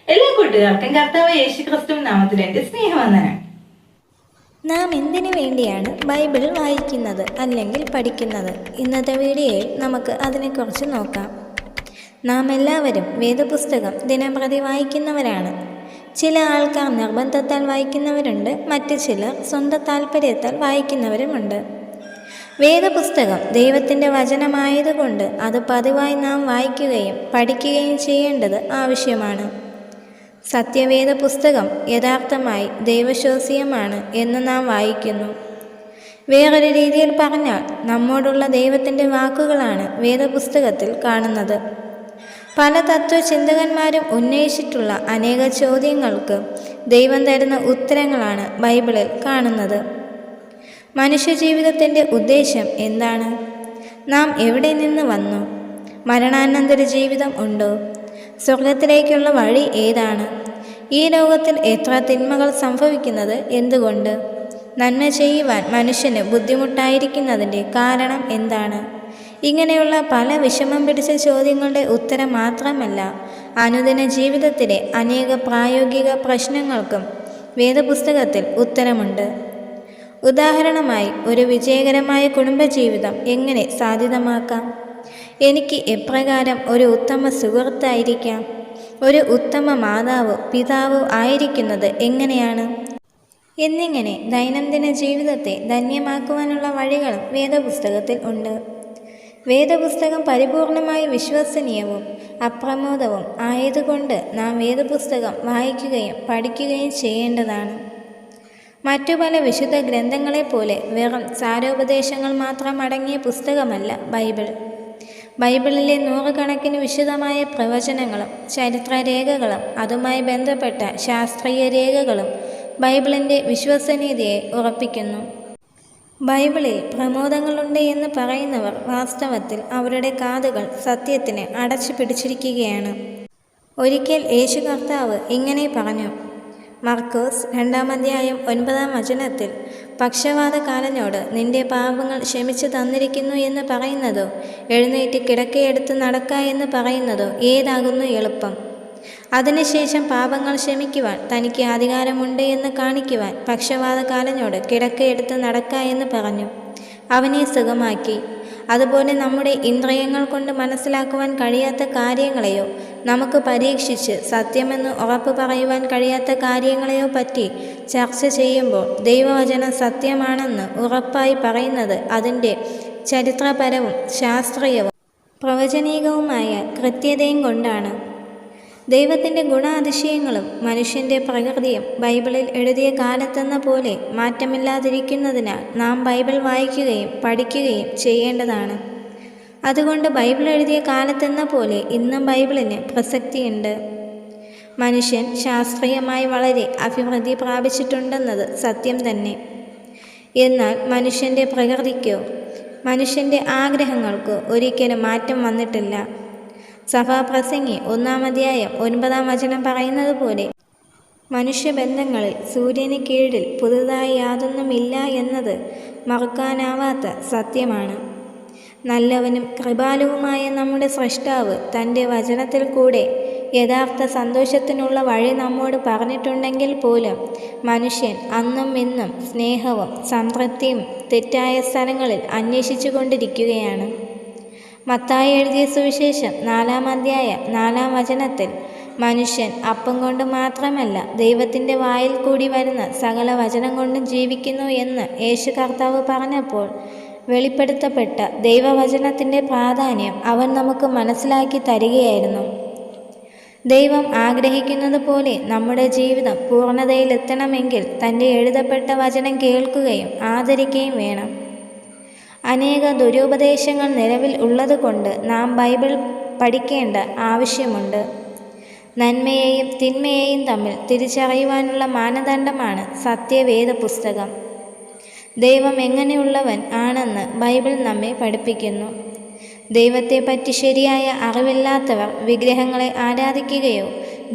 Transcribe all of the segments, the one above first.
എല്ലാ കൂട്ടുകാർക്കും കർത്താവ് യേശുക്രിസ്തു നാമത്തിൽ എൻ്റെ സ്നേഹവന്ദനം. നാം എന്തിനു വേണ്ടിയാണ് ബൈബിൾ വായിക്കുന്നത് അല്ലെങ്കിൽ പഠിക്കുന്നത്? ഇന്നത്തെ വീഡിയോയിൽ നമുക്ക് അതിനെക്കുറിച്ച് നോക്കാം. നാം എല്ലാവരും വേദപുസ്തകം ദിനംപ്രതി വായിക്കുന്നവരാണ്. ചില ആൾക്കാർ നിർബന്ധത്താൽ വായിക്കുന്നവരുണ്ട്, മറ്റു ചിലർ സ്വന്തം താല്പര്യത്താൽ വായിക്കുന്നവരുമുണ്ട്. വേദപുസ്തകം ദൈവത്തിൻ്റെ വചനമായതുകൊണ്ട് അത് പതിവായി നാം വായിക്കുകയും പഠിക്കുകയും ചെയ്യേണ്ടത് ആവശ്യമാണ്. സത്യവേദ പുസ്തകം യഥാർത്ഥമായി ദൈവശോസ്യമാണ് എന്ന് നാം വായിക്കുന്നു. വേറൊരു രീതിയിൽ പറഞ്ഞാൽ നമ്മോടുള്ള ദൈവത്തിൻ്റെ വാക്കുകളാണ് വേദപുസ്തകത്തിൽ കാണുന്നത്. പല തത്വചിന്തകന്മാരും ഉന്നയിച്ചിട്ടുള്ള അനേക ചോദ്യങ്ങൾക്ക് ദൈവം തരുന്ന ഉത്തരങ്ങളാണ് ബൈബിളിൽ കാണുന്നത്. മനുഷ്യജീവിതത്തിൻ്റെ ഉദ്ദേശം എന്താണ്? നാം എവിടെ നിന്ന് വന്നു? മരണാനന്തര ജീവിതം ഉണ്ടോ? സ്വർഗത്തിലേക്കുള്ള വഴി ഏതാണ്? ഈ ലോകത്തിൽ എത്ര തിന്മകൾ സംഭവിക്കുന്നത് എന്തുകൊണ്ട്? നന്മ ചെയ്യുവാൻ മനുഷ്യന് ബുദ്ധിമുട്ടായിരിക്കുന്നതിൻ്റെ കാരണം എന്താണ്? ഇങ്ങനെയുള്ള പല വിഷമം പിടിച്ച ചോദ്യങ്ങളുടെ ഉത്തരം മാത്രമല്ല, അനുദിന ജീവിതത്തിലെ അനേക പ്രായോഗിക പ്രശ്നങ്ങൾക്കും വേദപുസ്തകത്തിൽ ഉത്തരമുണ്ട്. ഉദാഹരണമായി, ഒരു വിജയകരമായ കുടുംബജീവിതം എങ്ങനെ സാധ്യമാക്കാം? എനിക്ക് എപ്രകാരം ഒരു ഉത്തമ സുഹൃത്തായിരിക്കാം? ഒരു ഉത്തമ മാതാവോ പിതാവോ ആയിരിക്കുന്നത് എങ്ങനെയാണ്? എന്നിങ്ങനെ ദൈനംദിന ജീവിതത്തെ ധന്യമാക്കുവാനുള്ള വഴികളും വേദപുസ്തകത്തിൽ ഉണ്ട്. വേദപുസ്തകം പരിപൂർണമായി വിശ്വസനീയവും അപ്രമോദവും ആയതുകൊണ്ട് നാം വേദപുസ്തകം വായിക്കുകയും പഠിക്കുകയും ചെയ്യേണ്ടതാണ്. മറ്റു പല വിശുദ്ധ ഗ്രന്ഥങ്ങളെപ്പോലെ വെറും സാരോപദേശങ്ങൾ മാത്രം അടങ്ങിയ പുസ്തകമല്ല ബൈബിൾ. ബൈബിളിലെ നൂറുകണക്കിന് വിശുദ്ധമായ പ്രവചനങ്ങളും ചരിത്രരേഖകളും അതുമായി ബന്ധപ്പെട്ട ശാസ്ത്രീയ രേഖകളും ബൈബിളിൻ്റെ വിശ്വസനീയതയെ ഉറപ്പിക്കുന്നു. ബൈബിളിൽ പ്രമോദങ്ങളുണ്ട് എന്ന് പറയുന്നവർ വാസ്തവത്തിൽ അവരുടെ കാതുകൾ സത്യത്തിന് അടച്ചു പിടിച്ചിരിക്കുകയാണ്. ഒരിക്കൽ യേശു കർത്താവ് ഇങ്ങനെ പറഞ്ഞു. മർക്കോസ് 2:9 പക്ഷവാതക്കാരനോട് നിന്റെ പാപങ്ങൾ ക്ഷമിച്ചു തന്നിരിക്കുന്നു എന്ന് പറയുന്നതോ എഴുന്നേറ്റ് കിടക്കയെടുത്ത് നടക്ക എന്ന് പറയുന്നതോ ഏതാകുന്നു എളുപ്പം? അതിനുശേഷം പാപങ്ങൾ ക്ഷമിക്കുവാൻ തനിക്ക് അധികാരമുണ്ട് എന്ന് കാണിക്കുവാൻ പക്ഷവാതക്കാരനോട് കിടക്കയെടുത്ത് നടക്ക എന്ന് പറഞ്ഞു. അവനെ സുഖമാക്കി. അതുപോലെ നമ്മുടെ ഇന്ദ്രിയങ്ങൾ കൊണ്ട് മനസ്സിലാക്കുവാൻ കഴിയാത്ത കാര്യങ്ങളെയോ നമുക്ക് പരീക്ഷിച്ച് സത്യമെന്ന് ഉറപ്പ് പറയുവാൻ കഴിയാത്ത കാര്യങ്ങളെയോ പറ്റി ചർച്ച ചെയ്യുമ്പോൾ ദൈവവചനം സത്യമാണെന്ന് ഉറപ്പായി പറയുന്നത് അതിൻ്റെ ചരിത്രപരവും ശാസ്ത്രീയവും പ്രവചനീയവുമായ കൃത്യതയും കൊണ്ടാണ്. ദൈവത്തിൻ്റെ ഗുണാതിശയങ്ങളും മനുഷ്യൻ്റെ പ്രകൃതിയും ബൈബിളിൽ എഴുതിയ കാലത്തെന്ന പോലെ മാറ്റമില്ലാതിരിക്കുന്നതിനാൽ നാം ബൈബിൾ വായിക്കുകയും പഠിക്കുകയും ചെയ്യേണ്ടതാണ്. അതുകൊണ്ട് ബൈബിൾ എഴുതിയ കാലത്തെന്ന പോലെ ഇന്നും ബൈബിളിന് പ്രസക്തിയുണ്ട്. മനുഷ്യൻ ശാസ്ത്രീയമായി വളരെ അഭിവൃദ്ധി പ്രാപിച്ചിട്ടുണ്ടെന്നത് സത്യം തന്നെ. എന്നാൽ മനുഷ്യൻ്റെ പ്രകൃതിക്കോ മനുഷ്യൻ്റെ ആഗ്രഹങ്ങൾക്കോ ഒരിക്കലും മാറ്റം വന്നിട്ടില്ല. സഭാപ്രസംഗി 1:9 പറയുന്നത് പോലെ മനുഷ്യബന്ധങ്ങളിൽ സൂര്യന് കീഴിൽ പുതുതായി യാതൊന്നുമില്ല എന്നത് മറക്കാനാവാത്ത സത്യമാണ്. നല്ലവനും കൃപാലുവുമായ നമ്മുടെ സ്രഷ്ടാവ് തൻ്റെ വചനത്തിൽ കൂടെ യഥാർത്ഥ സന്തോഷത്തിനുള്ള വഴി നമ്മോട് പറഞ്ഞിട്ടുണ്ടെങ്കിൽ പോലും മനുഷ്യൻ അന്നും ഇന്നും സ്നേഹവും സംതൃപ്തിയും തെറ്റായ സ്ഥലങ്ങളിൽ അന്വേഷിച്ചു കൊണ്ടിരിക്കുകയാണ്. മത്തായി എഴുതിയ സുവിശേഷം 4:4 മനുഷ്യൻ അപ്പം കൊണ്ട് മാത്രമല്ല ദൈവത്തിൻ്റെ വായിൽ കൂടി വരുന്ന സകല വചനം കൊണ്ടും ജീവിക്കുന്നു എന്ന് യേശു കർത്താവ് പറഞ്ഞപ്പോൾ വെളിപ്പെടുത്തപ്പെട്ട ദൈവവചനത്തിൻ്റെ പ്രാധാന്യം അവൻ നമുക്ക് മനസ്സിലാക്കി തരികയായിരുന്നു. ദൈവം ആഗ്രഹിക്കുന്നത് പോലെ നമ്മുടെ ജീവിതം പൂർണ്ണതയിലെത്തണമെങ്കിൽ തൻ്റെ എഴുതപ്പെട്ട വചനം കേൾക്കുകയും ആദരിക്കുകയും വേണം. അനേക ദുരുപദേശങ്ങൾ നിലവിൽ ഉള്ളതുകൊണ്ട് നാം ബൈബിൾ പഠിക്കേണ്ട ആവശ്യമുണ്ട്. നന്മയെയും തിന്മയെയും തമ്മിൽ തിരിച്ചറിയുവാനുള്ള മാനദണ്ഡമാണ് സത്യവേദ പുസ്തകം. ദൈവം എങ്ങനെയുള്ളവൻ ആണെന്ന് ബൈബിൾ നമ്മെ പഠിപ്പിക്കുന്നു. ദൈവത്തെപ്പറ്റി ശരിയായ അറിവില്ലാത്തവർ വിഗ്രഹങ്ങളെ ആരാധിക്കുകയോ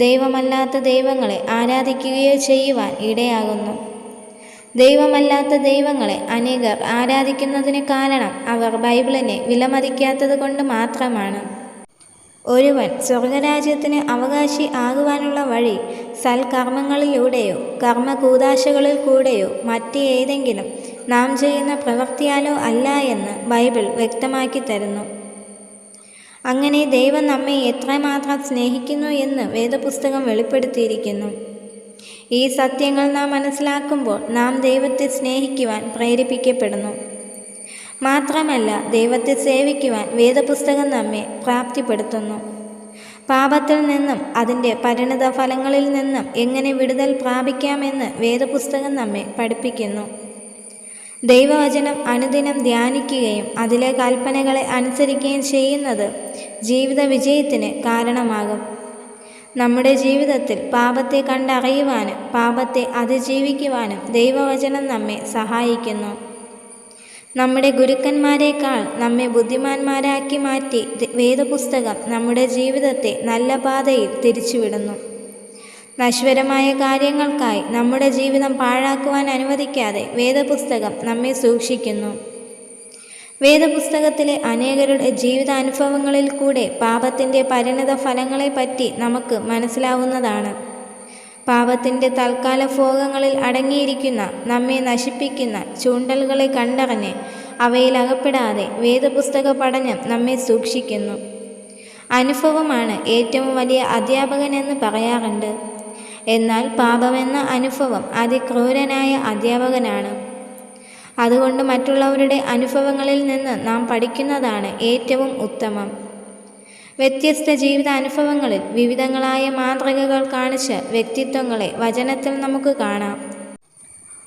ദൈവമല്ലാത്ത ദൈവങ്ങളെ ആരാധിക്കുകയോ ചെയ്യുവാൻ ഇടയാകുന്നു. ദൈവമല്ലാത്ത ദൈവങ്ങളെ അനേകർ ആരാധിക്കുന്നതിന് കാരണം അവർ ബൈബിളിനെ വിലമതിക്കാത്തത് കൊണ്ട് മാത്രമാണ്. ഒരുവൻ സ്വർഗരാജ്യത്തിന് അവകാശി ആകുവാനുള്ള വഴി സൽക്കർമ്മങ്ങളിലൂടെയോ കർമ്മകൂദാശകളിൽ കൂടെയോ മറ്റ് ഏതെങ്കിലും നാം ചെയ്യുന്ന പ്രവൃത്തിയാലോ അല്ല എന്ന് ബൈബിൾ വ്യക്തമാക്കി തരുന്നു. അങ്ങനെ ദൈവം നമ്മെ എത്രമാത്രം സ്നേഹിക്കുന്നു എന്ന് വേദപുസ്തകം വെളിപ്പെടുത്തിയിരിക്കുന്നു. ഈ സത്യങ്ങൾ നാം മനസ്സിലാക്കുമ്പോൾ നാം ദൈവത്തെ സ്നേഹിക്കുവാൻ പ്രേരിപ്പിക്കപ്പെടുന്നു. മാത്രമല്ല, ദൈവത്തെ സേവിക്കുവാൻ വേദപുസ്തകം നമ്മെ പ്രാപ്തിപ്പെടുത്തുന്നു. പാപത്തിൽ നിന്നും അതിൻ്റെ പരിണിത ഫലങ്ങളിൽ നിന്നും എങ്ങനെ വിടുതൽ പ്രാപിക്കാമെന്ന് വേദപുസ്തകം നമ്മെ പഠിപ്പിക്കുന്നു. ദൈവവചനം അനുദിനം ധ്യാനിക്കുകയും അതിലെ കൽപ്പനകളെ അനുസരിക്കുകയും ചെയ്യുന്നത് ജീവിത വിജയത്തിന് കാരണമാകും. നമ്മുടെ ജീവിതത്തിൽ പാപത്തെ കണ്ടറിയുവാനും പാപത്തെ അതിജീവിക്കുവാനും ദൈവവചനം നമ്മെ സഹായിക്കുന്നു. നമ്മുടെ ഗുരുക്കന്മാരെക്കാൾ നമ്മെ ബുദ്ധിമാന്മാരാക്കി മാറ്റി വേദപുസ്തകം നമ്മുടെ ജീവിതത്തെ നല്ല പാതയിൽ തിരിച്ചുവിടുന്നു. നശ്വരമായ കാര്യങ്ങൾക്കായി നമ്മുടെ ജീവിതം പാഴാക്കുവാൻ അനുവദിക്കാതെ വേദപുസ്തകം നമ്മെ സൂക്ഷിക്കുന്നു. വേദപുസ്തകത്തിലെ അനേകരുടെ ജീവിതാനുഭവങ്ങളിൽ കൂടെ പാപത്തിൻ്റെ പരിണിത ഫലങ്ങളെപ്പറ്റി നമുക്ക് മനസ്സിലാവുന്നതാണ്. പാപത്തിൻ്റെ തൽക്കാല ഭോഗങ്ങളിൽ അടങ്ങിയിരിക്കുന്ന നമ്മെ നശിപ്പിക്കുന്ന ചൂണ്ടലുകളെ കണ്ടറിഞ്ഞ് അവയിൽ അകപ്പെടാതെ വേദപുസ്തക പഠനം നമ്മെ സൂക്ഷിക്കുന്നു. അനുഭവമാണ് ഏറ്റവും വലിയ അധ്യാപകനെന്ന് പറയാറുണ്ട്. എന്നാൽ പാപമെന്ന അനുഭവം അതിക്രൂരനായ അധ്യാപകനാണ്. അതുകൊണ്ട് മറ്റുള്ളവരുടെ അനുഭവങ്ങളിൽ നിന്ന് നാം പഠിക്കുന്നതാണ് ഏറ്റവും ഉത്തമം. വ്യത്യസ്ത ജീവിതാനുഭവങ്ങളിൽ വിവിധങ്ങളായ മാതൃകകൾ കാണിച്ച വ്യക്തിത്വങ്ങളെ വചനത്തിൽ നമുക്ക് കാണാം.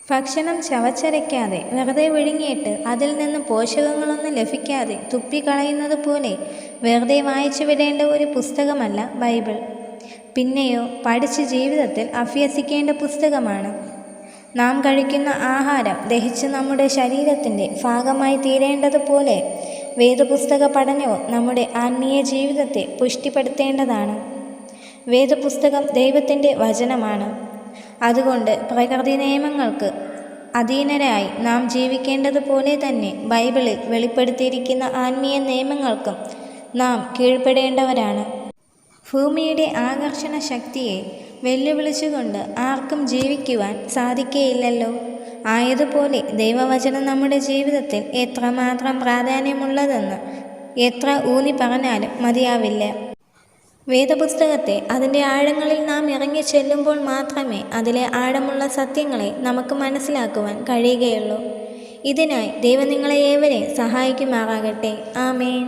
ഭക്ഷണം ചവച്ചരയ്ക്കാതെ വെറുതെ വിഴുങ്ങിയിട്ട് അതിൽ നിന്ന് പോഷകങ്ങളൊന്നും ലഭിക്കാതെ തുപ്പിക്കളയുന്നത് പോലെ വെറുതെ വായിച്ചു വിടേണ്ട ഒരു പുസ്തകമല്ല ബൈബിൾ. പിന്നെയോ പഠിച്ച് ജീവിതത്തിൽ അഭ്യസിക്കേണ്ട പുസ്തകമാണ്. നാം കഴിക്കുന്ന ആഹാരം ദഹിച്ച് നമ്മുടെ ശരീരത്തിൻ്റെ ഭാഗമായി തീരേണ്ടതുപോലെ വേദപുസ്തക പഠനവും നമ്മുടെ ആത്മീയ ജീവിതത്തെ പുഷ്ടിപ്പെടുത്തേണ്ടതാണ്. വേദപുസ്തകം ദൈവത്തിൻ്റെ വചനമാണ്. അതുകൊണ്ട് പ്രകൃതി നിയമങ്ങൾക്ക് അധീനരായി നാം ജീവിക്കേണ്ടതുപോലെ തന്നെ ബൈബിളിൽ വെളിപ്പെടുത്തിയിരിക്കുന്ന ആത്മീയ നിയമങ്ങൾക്കും നാം കീഴ്പ്പെടേണ്ടവരാണ്. ഭൂമിയുടെ ആകർഷണ ശക്തിയെ വെല്ലുവിളിച്ചുകൊണ്ട് ആർക്കും ജീവിക്കുവാൻ സാധിക്കുകയില്ലല്ലോ. ആയതുപോലെ ദൈവവചനം നമ്മുടെ ജീവിതത്തിൽ എത്രമാത്രം പ്രാധാന്യമുള്ളതെന്ന് എത്ര ഊന്നി പറഞ്ഞാലും മതിയാവില്ല. വേദപുസ്തകത്തെ അതിൻ്റെ ആഴങ്ങളിൽ നാം ഇറങ്ങി ചെല്ലുമ്പോൾ മാത്രമേ അതിലെ ആഴമുള്ള സത്യങ്ങളെ നമുക്ക് മനസ്സിലാക്കുവാൻ കഴിയുകയുള്ളൂ. ഇതിനായി ദൈവം നിങ്ങളെ ഏവരെയും സഹായിക്കുമാറാകട്ടെ. ആമേൻ.